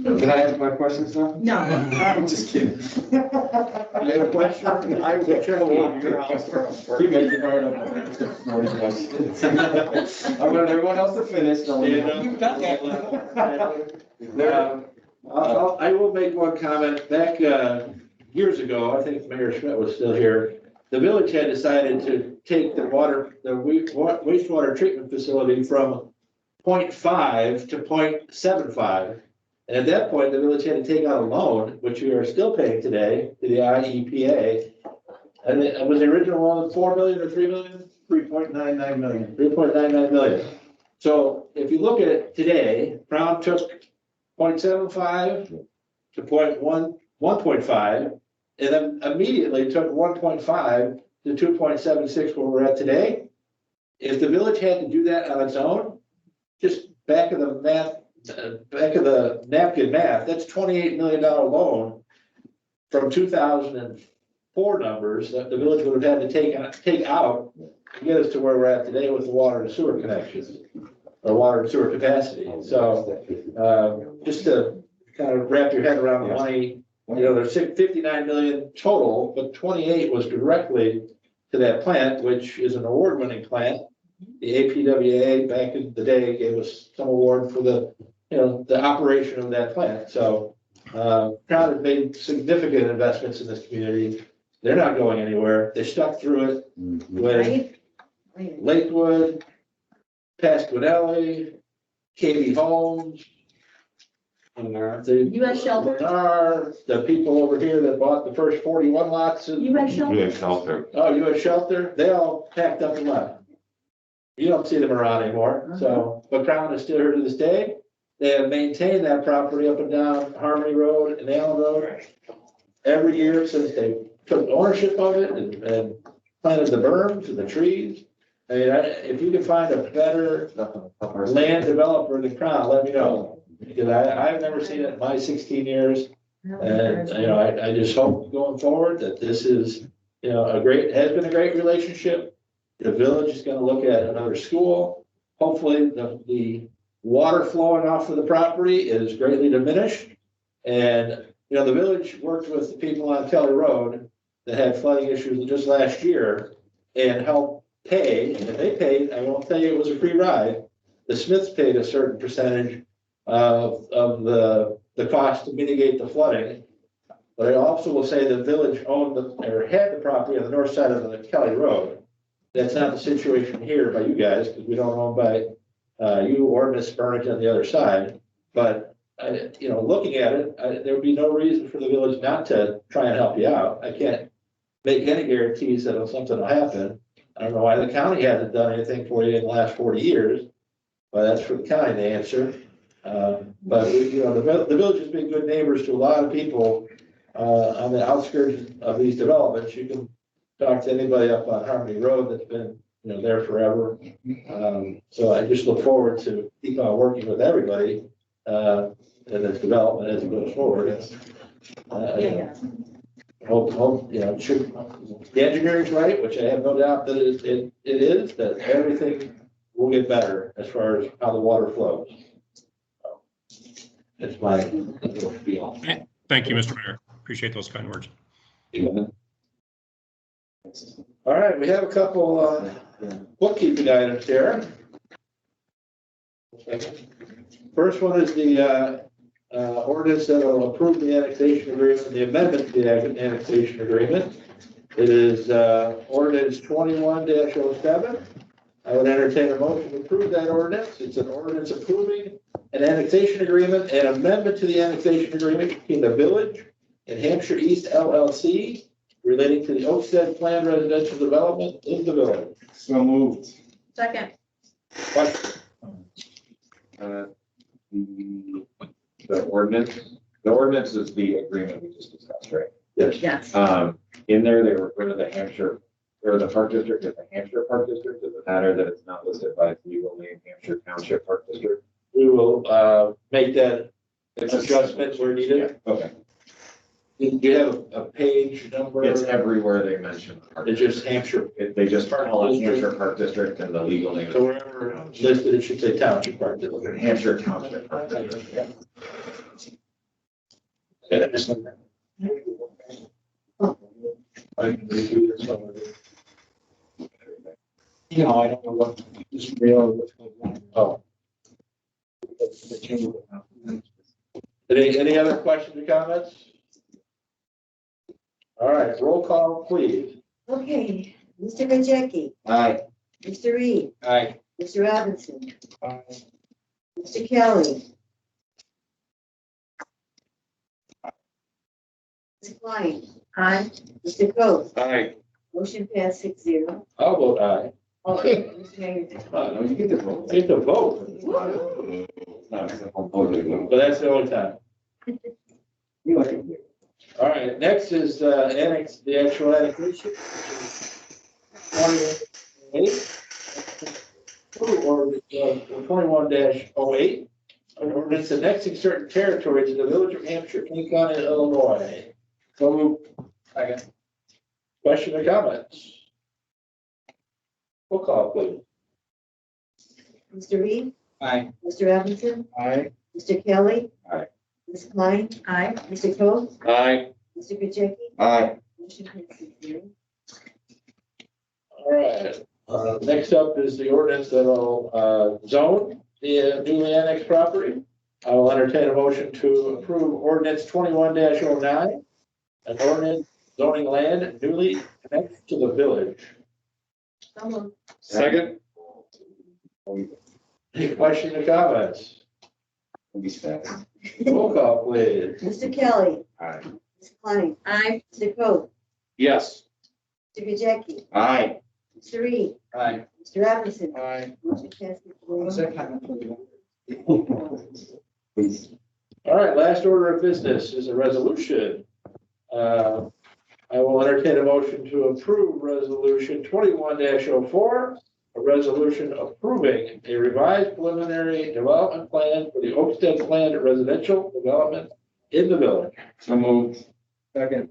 Can I ask my questions now? No. I'm just kidding. You have a question? I will check your house You made it hard up. I wanted everyone else to finish. You've done that. I will make one comment. Back years ago, I think Mayor Schmidt was still here. The village had decided to take the wastewater treatment facility from 0.5 to 0.75. And at that point, the village had to take out a loan, which we are still paying today to the IEPA. And it was the original loan $4 million or $3 million? 3.99 million. 3.99 million. So if you look at it today, Crown took 0.75 to 1.5, and then immediately took 1.5 to 2.76 where we're at today. If the village had to do that on its own, just back of the napkin math, that's $28 million loan from 2004 numbers that the village would have had to take out to get us to where we're at today with the water and sewer connections or water and sewer capacity. So just to kind of wrap your head around the money, there's 59 million total, but 28 was directly to that plant, which is an award-winning plant. The APWA back in the day gave us some award for the operation of that plant. So Crown has made significant investments in this community. They're not going anywhere. They stuck through it with Lakewood, Pasquinelli, KB Homes, the US Shelter. The people over here that bought the first 41 lots. US Shelter. US Shelter, they all packed up and left. You don't see them around anymore. So, but Crown is still here to this day. They have maintained that property up and down Harmony Road and Allen Road every year since they took ownership of it and planted the berms and the trees. I mean, if you can find a better land developer than Crown, let me know. Because I've never seen it in my 16 years. And, I just hope going forward that this is, has been a great relationship. The village is going to look at another school. Hopefully the water flowing off of the property is greatly diminished. And, the village worked with the people on Kelly Road that had flooding issues just last year and helped pay. And they paid, I won't tell you it was a free ride. The Smiths paid a certain percentage of the cost to mitigate the flooding. But I also will say the village owned had the property on the north side of the Kelly Road. That's not the situation here by you guys, because we don't own by you or Miss Burnett on the other side. But, looking at it, there would be no reason for the village not to try and help you out. I can't make any guarantees that something will happen. I don't know why the county hasn't done anything for you in the last 40 years, but that's for the county to answer. But the village has been good neighbors to a lot of people on the outskirts of these developments. You can talk to anybody up on Harmony Road that's been there forever. So I just look forward to keep on working with everybody in this development as it goes forward. Hope the engineering's right, which I have no doubt that it is, that everything will get better as far as how the water flows. That's my feel. Thank you, Mr. Mayor. Appreciate those kind words. All right, we have a couple bookkeeping items here. First one is the ordinance that will approve the annexation agreement, the amendment to the annexation agreement. It is ordinance 21-07. I would entertain a motion to approve that ordinance. It's an ordinance approving an annexation agreement and amendment to the annexation agreement between the village and Hampshire East LLC relating to the Oakstead planned residential development in the village. So moved. Second. Question? The ordinance is the agreement we just discussed, right? Yes. In there, they refer to the Hampshire, or the Park District as the Hampshire Park District. Does it matter that it's not listed by its legal name, Hampshire Township Park District? We will make that adjustment where needed. Okay. Do you have a page number? It's everywhere they mention. the Park It's just Hampshire. They just call it Hampshire Park District and the legal name. So wherever listed, it should say Township Park District. Hampshire Township Park District. You know, I don't know what is real or what's going on. Oh. Any other questions or comments? All right, roll call, please. Okay, Mr. Majewski, Aye. Mr. Reed, Aye. Mr. Robinson, Mr. Kelly. Ms. Klein, Aye. Mr. Coe, Aye. motion passed 6-0. I'll vote aye. Okay, Mr. Mayor. No, you get to vote. Get the vote, but that's the only time. You like it. All right, next is the actual annexation. 28. Or 21-08. An ordinance annexing certain territory to the village of Hampshire, King County, Illinois. So moved. Second. Question or comments? Roll call, please. Mr. Reed, Aye. Mr. Robinson, Aye. Mr. Kelly. Aye. Ms. Klein, Aye. Mr. Coe, Aye. Mr. Majewski, Aye. motion passed 6-0. All right, next up is the ordinance that will zone the newly annexed property. I will entertain a motion to approve ordinance 21-09, an ordinance zoning land newly annexed to the village. So moved. Second. Any questions or comments? Roll call, please. Mr. Kelly. Aye. Ms. Klein, Aye. Mr. Coe, Yes. Mr. Majewski, Aye. Mr. Reed, Aye. Mr. Robinson, Aye. motion passed 6-0. Please. All right, last order of business is a resolution. I will entertain a motion to approve resolution 21-04, a resolution approving a revised preliminary development plan for the Oakstead planned residential development in the village. So moved. Second.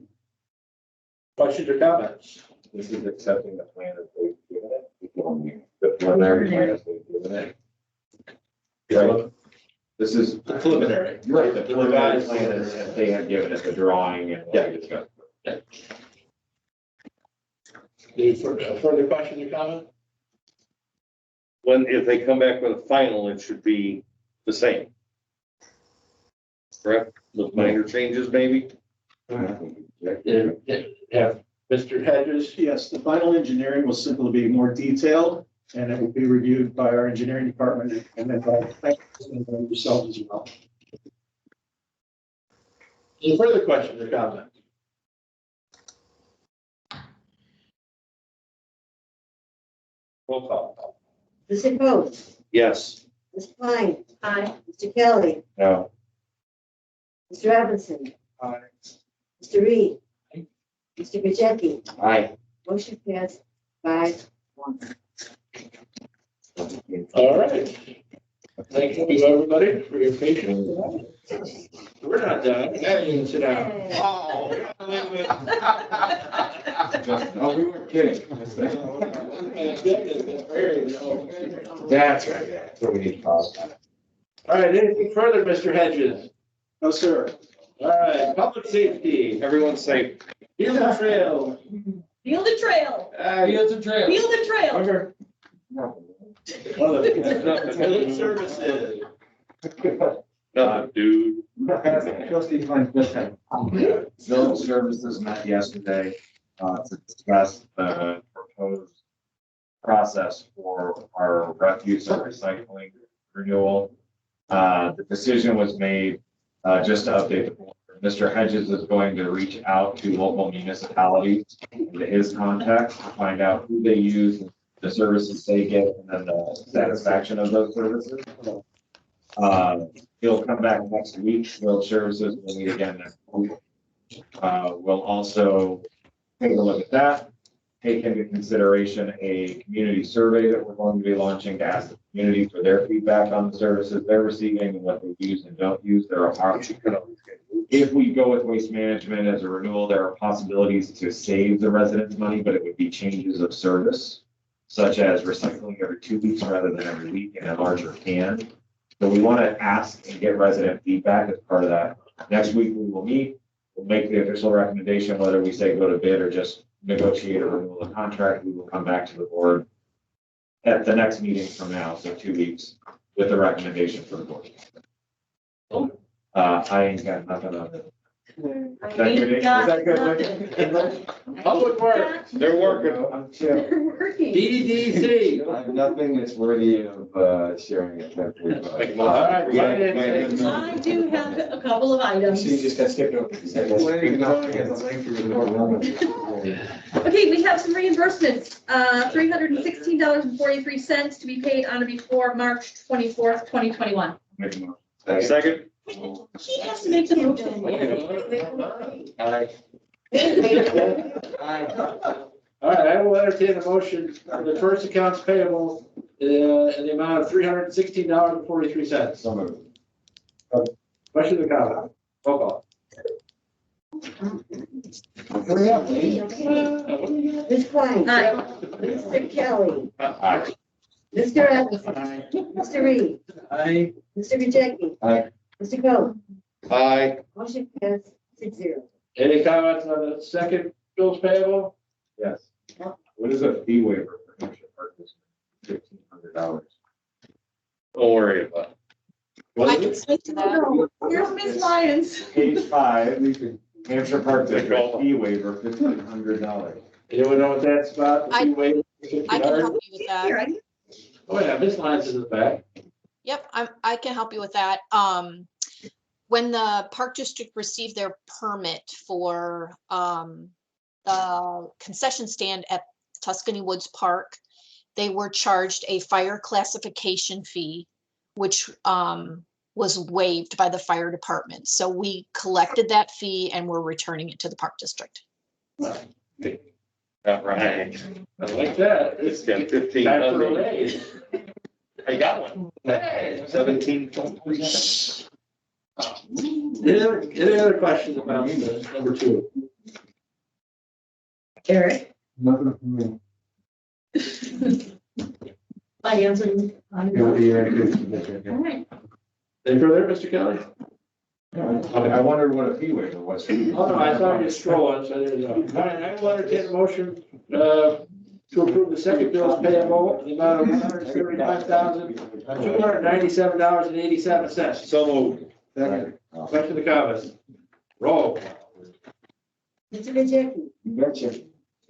Questions or comments? This is accepting the plan as they've given it. The preliminary plan as they've given it. Right. This is. The preliminary. Right, the preliminary plan as they have given it, the drawing and what we discussed. Any further questions or comments? If they come back with a final, it should be the same. Correct? With minor changes, maybe? Yeah, Mr. Hedges? Yes, the final engineering will simply be more detailed, and it will be reviewed by our engineering department and then by yourself as well. Any further questions or comments? Roll call. Mr. Coe, Yes. Ms. Klein, Aye. Mr. Kelly, No. Mr. Robinson, Aye. Mr. Reed, Mr. Majewski, Aye. motion passed 5-1. All right. Thank you, everybody, for your patience. We're not done. Now you can sit down. Oh, we weren't kidding. That's right. That's what we need to pause. All right, anything further, Mr. Hedges? No, sir. All right, public safety, Everyone's safe. field and trail. Field and trail. Fields and trail. Field and trail. Village services. Nothing, dude. Trustee Flynn, Village Services met yesterday, to discuss the proposed process for our refuse and recycling renewal. The decision was made, just to update the board. Mr. Hedges is going to reach out to local municipalities, to his contacts, to find out who they use, the services they get, and then the satisfaction of those services. He'll come back next week. Village Services will meet again next week. We'll also take a look at that, take into consideration a community survey that we're going to be launching to ask the community for their feedback on the services they're receiving and what they use and don't use. If we go with waste management as a renewal, there are possibilities to save the residents money, but it would be changes of service, such as recycling every 2 weeks rather than every week in a larger can. So we want to ask and get resident feedback as part of that. Next week we will meet, we'll make the official recommendation, whether we say go to bid or just negotiate a renewal of contract. We will come back to the board at the next meeting from now, so 2 weeks, with a recommendation for the board. I ain't got nothing on it. Is that good? Public Works, They're working. I'm chill. They're working. DDDC. I have nothing that's worthy of sharing it. I do have a couple of items. She just got skipped over. Okay, we have some reimbursements, $316.43 to be paid on or before March 24th, 2021. Second. He has to make the motion. All right, I will entertain a motion for the first accounts payable in the amount of $316.43. So moved. Question or comment? Roll call. Hurry up, Ms. Klein. Aye. Mr. Kelly. Aye. Mr. Evans. Mr. Reed. Aye. Mr. Gajeki. Aye. Mr. Coe. Aye. Motion passed 6-0. Any comments on the second bills payable? Yes. What is a fee waiver for Hampshire Park District? $1,500. Don't worry about it. I can speak to that. Here's Ms. Lyons. Page 5, Hampshire Park District fee waiver, $1,500. Anyone know what that's about? I- You waive I can $50? help you with that. Oh, yeah, Ms. Lyons is in the back. Yep, I can help you with that. When the Park District received their permit for the concession stand at Tuscany Woods Park, they were charged a fire classification fee, which was waived by the fire department. So we collected that fee and we're returning it to the Park District. All right. I like that. It's got Time for a 1,500. raise. I got one. 17. Any other questions about the number 2? Eric. Nothing from me. I answered. It will be All right. right. Any further, Mr. Kelly? I wondered what a fee waiver was. Oh, no, I saw you scrolling, so I didn't know. All right, I will entertain a motion to approve the second bills payable in the amount of $135,297.87. So moved. Second. Question or comments? Roll. Mr. Gajeki. Betcha.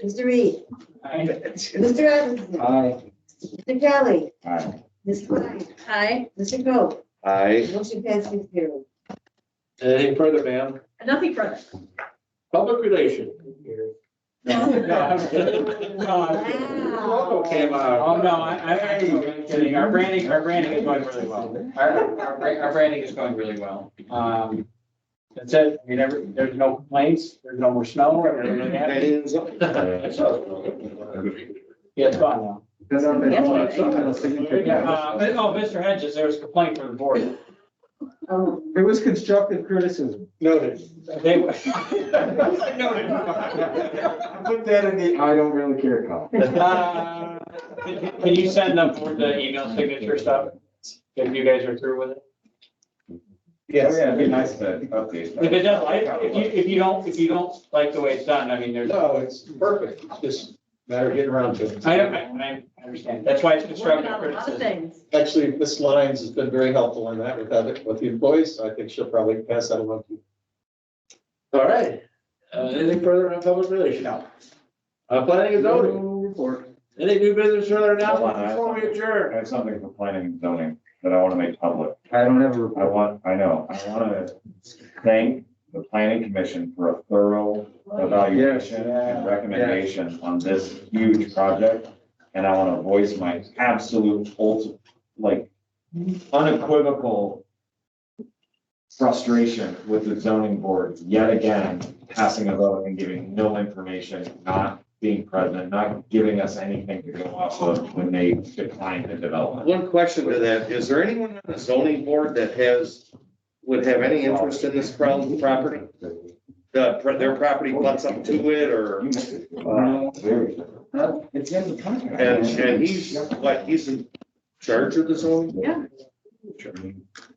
Mr. Reed. Mr. Evans. Aye. Mr. Kelly. Aye. Ms. Klein. Aye. Mr. Coe. Aye. Motion passed 6-0. Anything further, ma'am? Nothing further. Public relations. Logo came out. Oh, no, I'm kidding. Our branding is going really well. Our branding is going really well. That's it. I mean, there's no complaints, there's no more snow. Everything happy. Yeah, it's gone now. Oh, Mr. Hedges, there was a complaint from the board. It was constructive criticism. Noted. They. Put that in the I don't really care column. Can you send them for the email signature stuff? If you guys are through with it? Yes, yeah, it'd be nice to update. If it doesn't, if you don't like the way it's done, I mean, there's. No, it's perfect. Just matter of getting around to it. I understand. That's why it's Working constructive on a lot of criticism. things. Actually, Ms. Lyons has been very helpful in that with the employees, so I think she'll probably pass that along to you. All right. Anything further on public relations? No. Planning and zoning. Report. Any new business further Hold now on, I have before we something- adjourn? I have something for planning and zoning that I want to make public. I don't have a report. I want to thank the planning commission for a thorough evaluation and recommendation on this huge project. And I want to voice my absolute unequivocal frustration with the zoning board yet again, passing a vote and giving no information, not being present, not giving us anything to go off of when they decline the development. One question to that, is there anyone on the zoning board that would have any interest in this property? Their property butts up to it, or, It's in the contract. and he's in charge of the zoning? Yeah.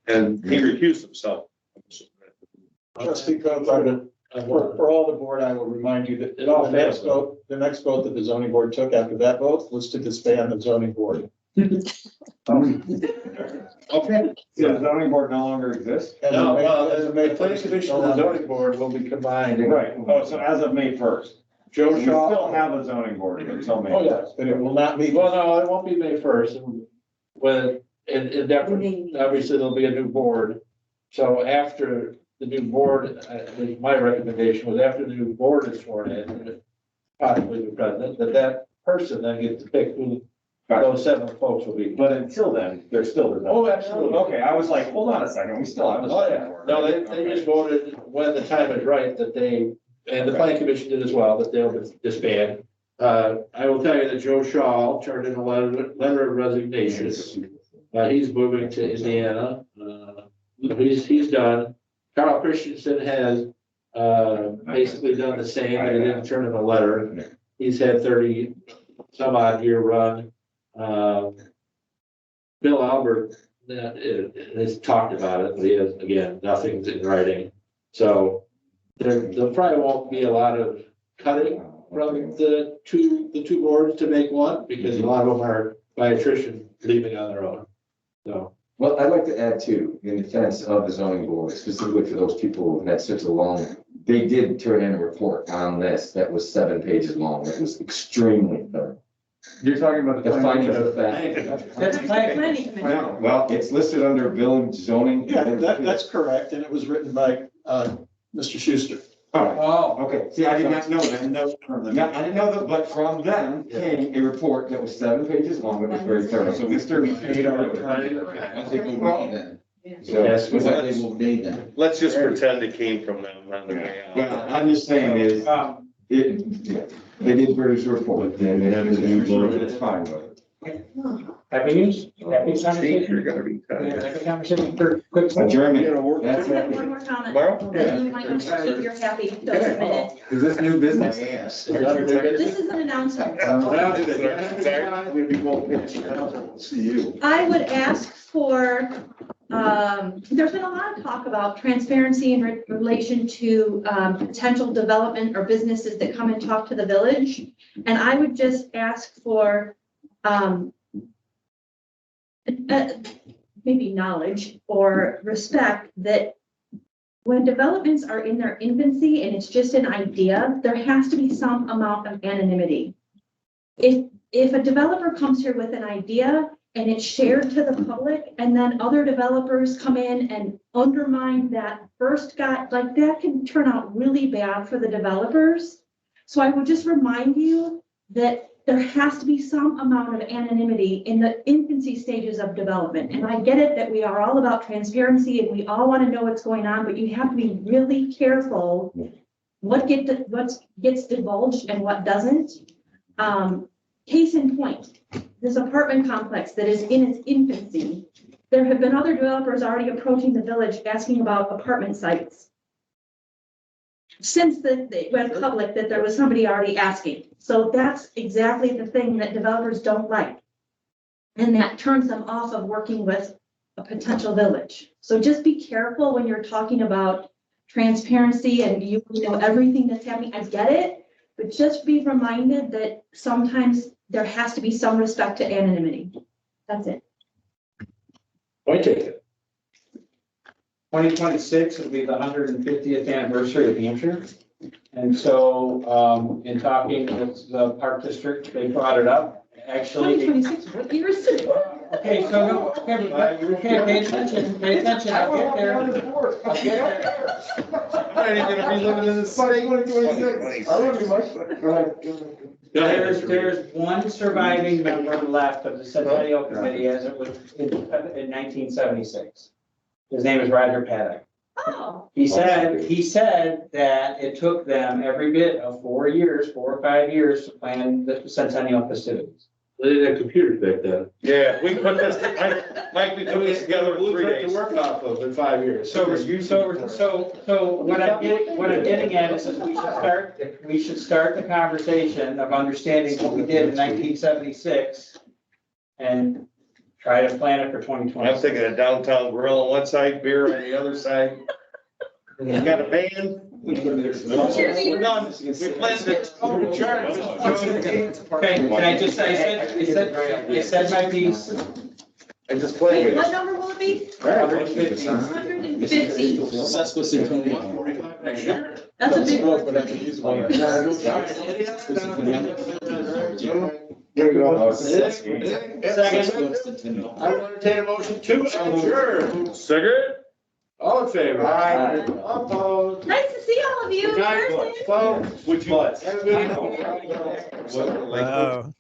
And he recused himself. Trustee Coe, for all the board, I will remind you that the next vote that the zoning board took after that vote was to disband the zoning board. Okay. So the zoning board no longer exists? No, well, As the of May planning 1st, commission and the zoning board will be combined. Right, oh, so as of May 1st. Joe We still Shaw. have a zoning board until May. Oh, yes, and it will not meet. Well, no, it won't be May 1st. When, in deference, obviously there'll be a new board. So after the new board, my recommendation was after the new board is sworn in, possibly the president, that person then gets to pick who those 7 folks will be. But until then, there's still the. Oh, absolutely. Okay, I was like, hold on a second, we still have a Oh, zoning yeah. board. No, they just voted when the time is right that they, and the planning commission did as well, that they'll disband. I will tell you that Joe Shaw turned in a letter of resignation. He's moving to Indiana. He's done. Carl Christensen has basically done the same, but he didn't turn in a letter. He's had 30 some odd year run. Bill Albert has talked about it, but he has, again, nothing's in writing. So there probably won't be a lot of cutting from the two boards to make one, because a lot of them are by attrition leaving on their own. So. Well, I'd like to add too, in defense of the zoning board, specifically for those people who had such a long, they did turn in a report on this that was 7 pages long. It was extremely thorough. You're talking about The findings of fact. That's planning commission. No, well, it's listed under village zoning. Yeah, that's correct, and it was written by Mr. Schuster. Oh, okay. See, I did not know that. No, I didn't know that, but from them came a report that was 7 pages long. It was very thorough. So Mr. paid our time. I think we'll meet then. So, Yes, I think we'll meet then. Let's just pretend it came from them on the way out. well, I'm just saying is, they did produce a report and it was a new board, and it's fine with it. Happy news? Happy conversation? You're gonna be tired. Happy conversation for quick. Adjournment. That's I have it. one more comment. Tomorrow? You might not see if you're happy, they'll submit it. Is this new business? This is an announcement. See you. I would ask for, there's been a lot of talk about transparency in relation to potential development or businesses that come and talk to the village. And I would just ask for maybe knowledge or respect that when developments are in their infancy and it's just an idea, there has to be some amount of anonymity. If a developer comes here with an idea and it's shared to the public, and then other developers come in and undermine that first guy, like that can turn out really bad for the developers. So I would just remind you that there has to be some amount of anonymity in the infancy stages of development. And I get it that we are all about transparency and we all want to know what's going on, but you have to be really careful what gets divulged and what doesn't. Case in point, this apartment complex that is in its infancy, there have been other developers already approaching the village asking about apartment sites. Since it went public that there was somebody already asking. So that's exactly the thing that developers don't like. And that turns them off of working with a potential village. So just be careful when you're talking about transparency and you know everything that's happening. I get it. but just be reminded that sometimes there has to be some respect to anonymity. That's it. Point taken. 2026 will be the 150th anniversary of Hampshire. And so, in talking with the Park District, they brought it up. Actually, 2026, what year is it? okay, so, okay, pay attention, I'll get there. I'll get there. I'm not even gonna be living in the city. 2026. I don't do much. Go ahead. There's one surviving member left of the Centennial Committee as it was in 1976. His name is Roger Paddock. Oh, He said that it took them every bit of 4 or 5 years to plan the centennial festivities. They didn't have computers back then. Yeah, we put this, Mike, we put this together in 3 days. To work off of in 5 years. So what I'm getting at is we should start the conversation of understanding what we did in 1976 and try to plan it for 2020. I'm thinking of downtown grill on one side, beer on the other side. He's got a band. We're done. We planned it. Okay, can I just say, I said my piece. I just played wait, it. what number will it be? 150. 150. That's what's in 21. That's a big one. Second. I will entertain a motion to adjourn. Second? All in favor? Aye. Opposed? Nice to see all of you. Guys, Thursday. folks, Would you? have a good evening. Wow.